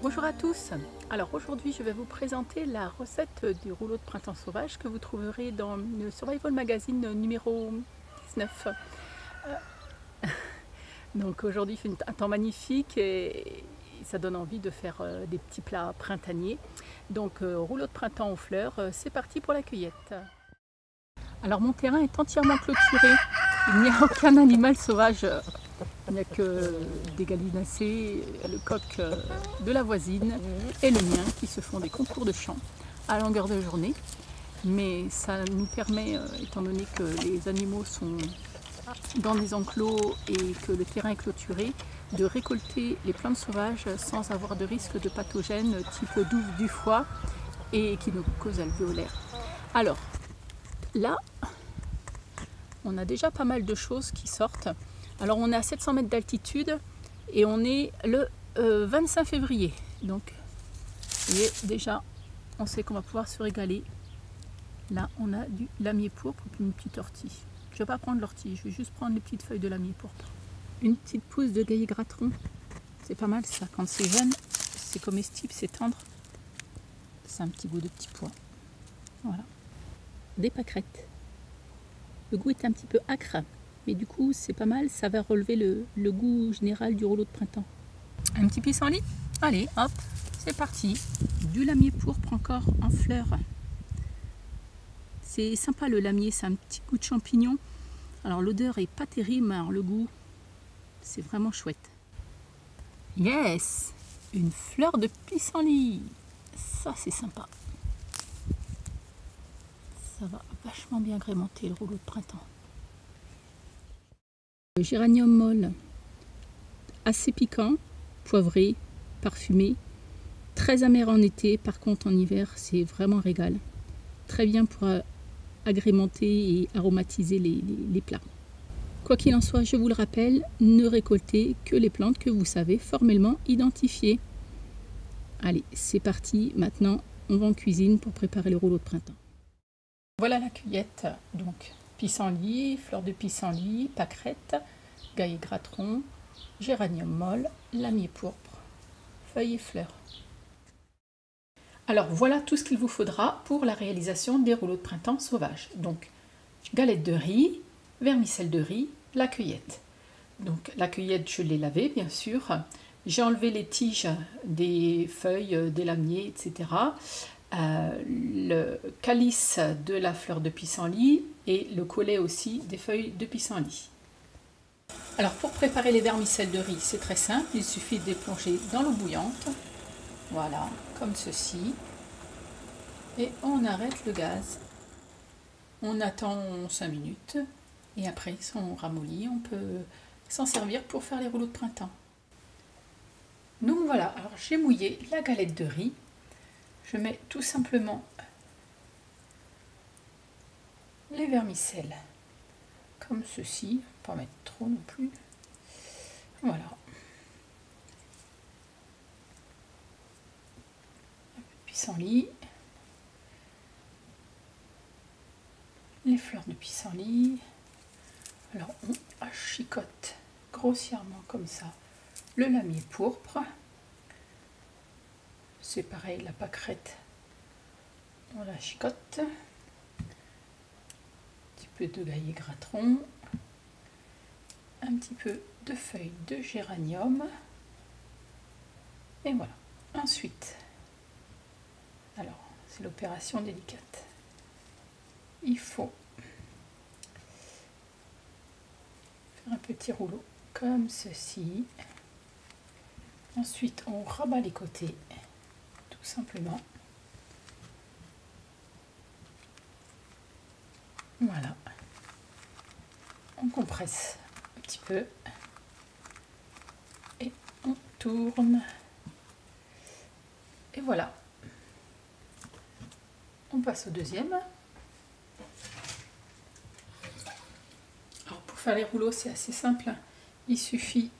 Bonjour à tous. Alors aujourd'hui je vais vous présenter la recette du rouleau de printemps sauvage que vous trouverez dans le Survival Magazine numéro 19. Donc aujourd'hui il fait un temps magnifique et ça donne envie de faire des petits plats printaniers. Donc rouleau de printemps aux fleurs, c'est parti pour la cueillette. Alors mon terrain est entièrement clôturé, il n'y a aucun animal sauvage. Il n'y a que des gallinacés, le coq de la voisine et le mien qui se font des concours de chant à longueur de journée. Mais ça nous permet, étant donné que les animaux sont dans des enclos et que le terrain est clôturé, de récolter les plantes sauvages sans avoir de risque de pathogènes type douve du foie et échinococose alvéolaire. Alors là, on a déjà pas mal de choses qui sortent. Alors on est à 700 mètres d'altitude et on est le 25 février. Donc vous voyez, déjà on sait qu'on va pouvoir se régaler. Là on a du lamier pourpre et puis une petite ortie. Je ne vais pas prendre l'ortie, je vais juste prendre les petites feuilles de lamier pourpre. Une petite pousse de gaillet gratteron. C'est pas mal ça, quand c'est jeune, c'est comestible, c'est tendre. C'est un petit goût de petit pois. Voilà. Des pâquerettes. Le goût est un petit peu acre, mais du coup c'est pas mal, ça va relever le goût général du rouleau de printemps. Un petit pissenlit. Allez, hop, c'est parti. Du lamier pourpre encore en fleurs. C'est sympa le lamier, c'est un petit goût de champignon. Alors l'odeur est pas terrible, mais alors le goût, c'est vraiment chouette. Yes, une fleur de pissenlit. Ça c'est sympa. Ça va vachement bien agrémenter le rouleau de printemps. Le géranium molle, assez piquant, poivré, parfumé, très amer en été, par contre en hiver c'est vraiment régal. Très bien pour agrémenter et aromatiser les plats. Quoi qu'il en soit, je vous le rappelle, ne récoltez que les plantes que vous savez formellement identifier. Allez, c'est parti, maintenant on va en cuisine pour préparer le rouleau de printemps. Voilà la cueillette, donc pissenlit, fleurs de pissenlit, pâquerettes, gaillet gratteron, géranium molle, lamier pourpre, feuilles et fleurs. Alors voilà tout ce qu'il vous faudra pour la réalisation des rouleaux de printemps sauvages. Donc galette de riz, vermicelle de riz, la cueillette. Donc la cueillette je l'ai lavée bien sûr. J'ai enlevé les tiges des feuilles, des lamiers, etc. Le calice de la fleur de pissenlit et le collet aussi des feuilles de pissenlit. Alors pour préparer les vermicelles de riz, c'est très simple, il suffit de les plonger dans l'eau bouillante. Voilà, comme ceci. Et on arrête le gaz. On attend 5 minutes et après ils sont ramollis, on peut s'en servir pour faire les rouleaux de printemps. Donc voilà, alors j'ai mouillé la galette de riz. Je mets tout simplement les vermicelles comme ceci, pas mettre trop non plus. Voilà. Un peu de pissenlit. Les fleurs de pissenlit. Alors on chicote grossièrement comme ça le lamier pourpre. C'est pareil, la pâquerette, on la chicote. Un petit peu de gaillet gratteron. Un petit peu de feuilles de géranium. Et voilà. Ensuite, alors c'est l'opération délicate. Il faut faire un petit rouleau comme ceci. Ensuite, on rabat les côtés, tout simplement. Voilà. On compresse un petit peu et on tourne. Et voilà. On passe au deuxième. Alors pour faire les rouleaux, c'est assez simple. Il suffit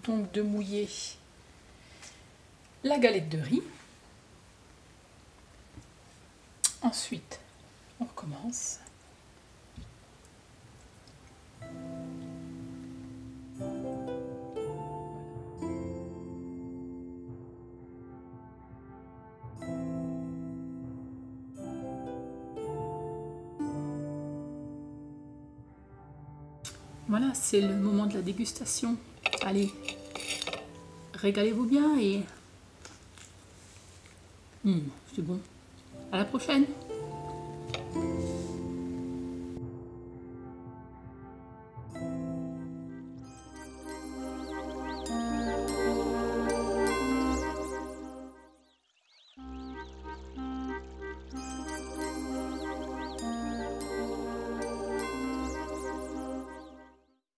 donc de mouiller la galette de riz. Ensuite, on recommence. Voilà, c'est le moment de la dégustation. Allez, régalez-vous bien et c'est bon. À la prochaine!